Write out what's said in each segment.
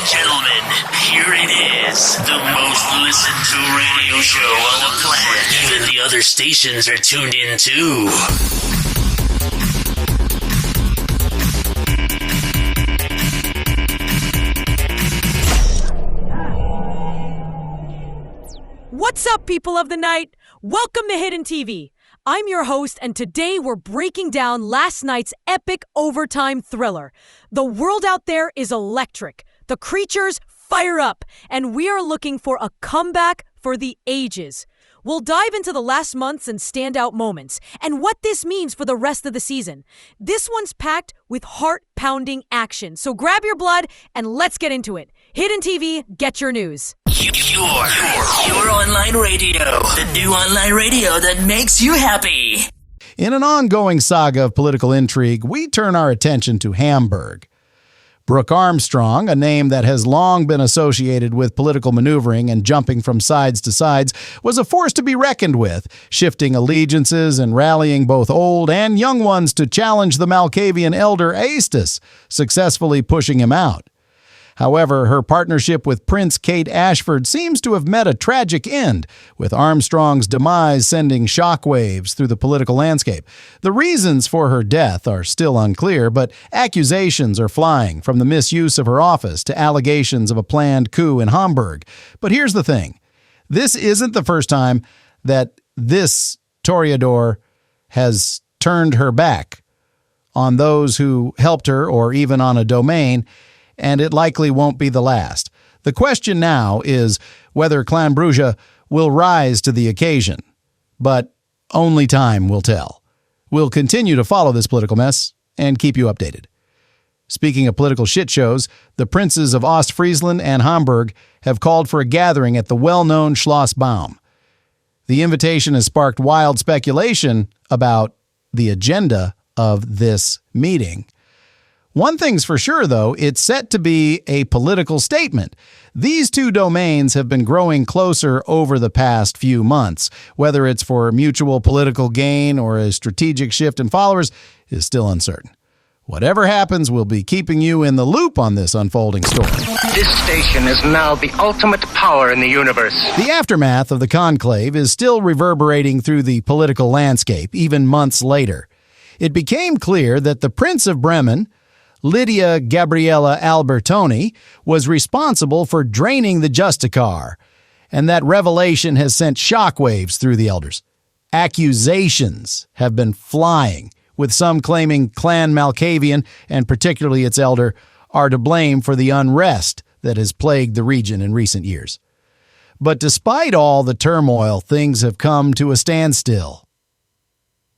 and gentlemen, here it is. The most listened to radio show on the planet. Even the other stations are tuned in too. What's up, people of the night? Welcome to Hidden TV. I'm your host, and today we're breaking down last night's epic overtime thriller. The world out there is electric. The creatures fire up, and we are looking for a comeback for the ages. We'll dive into the last months and standout moments, and what this means for the rest of the season. This one's packed with heart-pounding action, so grab your blood and let's get into it. Hidden TV, get your news. Your online radio. The new online radio that makes you happy. In an ongoing saga of political intrigue, we turn our attention to Hamburg. Brooke Armstrong, a name that has long been associated with political maneuvering and jumping from sides to sides, was a force to be reckoned with, shifting allegiances and rallying both old and young ones to challenge the Malkavian elder Aestus, successfully pushing him out. However, her partnership with Prince Kate Ashford seems to have met a tragic end, with Armstrong's demise sending shockwaves through the political landscape. The reasons for her death are still unclear, but accusations are flying, from the misuse of her office to allegations of a planned coup in Hamburg. But here's the thing. This isn't the first time that this toreador has turned her back on those who helped her or even on a domain, and it likely won't be the last. The question now is whether Clan Bruja will rise to the occasion, but only time will tell. We'll continue to follow this political mess and keep you updated. Speaking of political shit shows, the princes of Ostfriesland and Hamburg have called for a gathering at the well-known Schloss Baum. The invitation has sparked wild speculation about the agenda of this meeting. One thing's for sure, though, it's set to be a political statement. These two domains have been growing closer over the past few months. Whether it's for mutual political gain or a strategic shift in followers is still uncertain. Whatever happens, we'll be keeping you in the loop on this unfolding story. This station is now the ultimate power in the universe. The aftermath of the conclave is still reverberating through the political landscape, even months later. It became clear that the Prince of Bremen, Lydia Gabriella Albertoni, was responsible for draining the Justicar, and that revelation has sent shockwaves through the elders. Accusations have been flying, with some claiming Clan Malkavian, and particularly its elder, are to blame for the unrest that has plagued the region in recent years. But despite all the turmoil, things have come to a standstill.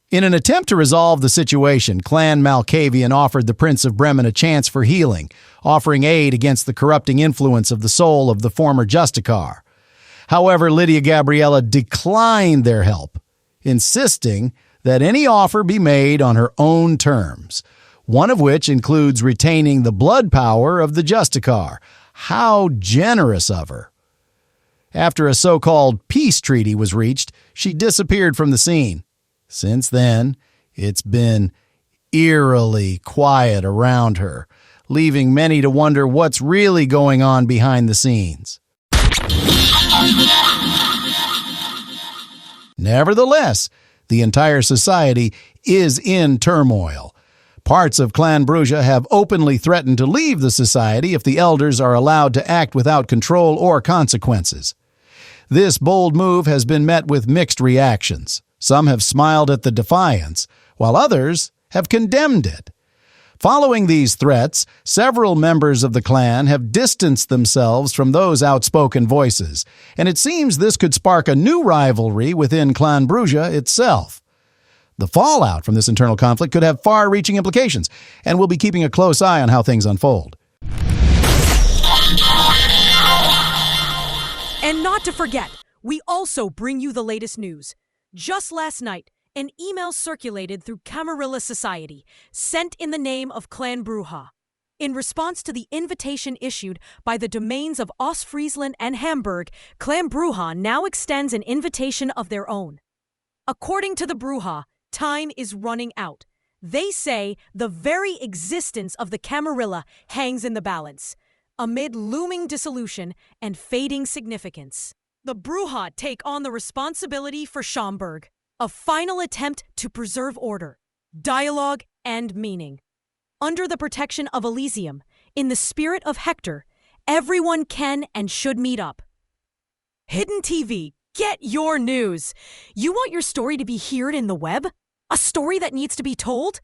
In an attempt to resolve the situation, Clan Malkavian offered the Prince of Bremen a chance for healing, offering aid against the corrupting influence of the soul of the former Justicar. However, Lydia Gabriella declined their help, insisting that any offer be made on her own terms, one of which includes retaining the blood power of the Justicar. How generous of her! After a so-called peace treaty was reached, she disappeared from the scene. Since then, it's been eerily quiet around her, leaving many to wonder what's really going on behind the scenes. Nevertheless, the entire society is in turmoil. Parts of Clan Bruja have openly threatened to leave the society if the elders are allowed to act without control or consequences. This bold move has been met with mixed reactions. Some have smiled at the defiance, while others have condemned it. Following these threats, several members of the clan have distanced themselves from those outspoken voices, and it seems this could spark a new rivalry within Clan Bruja itself. The fallout from this internal conflict could have far-reaching implications, and we'll be keeping a close eye on how things unfold. And not to forget, we also bring you the latest news. Just last night, an email circulated through Camarilla Society, sent in the name of Clan Bruja. In response to the invitation issued by the domains of Ostfriesland and Hamburg, Clan Bruja now extends an invitation of their own. According to the Bruja, time is running out. They say the very existence of the Camarilla hangs in the balance. amid looming dissolution and fading significance. The Bruja take on the responsibility for Schomburg, a final attempt to preserve order, dialogue, and meaning. Under the protection of Elysium, in the spirit of Hector, everyone can and should meet up. Hidden TV, get your news. You want your story to be heard in the web? A story that needs to be told?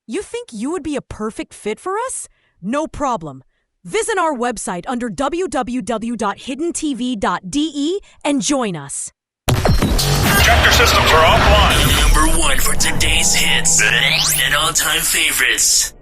You think you would be a perfect fit for us? No problem. Visit our website under www.hiddentv.de and join us. Tractor systems are offline. Number one for today's hits and all-time favorites.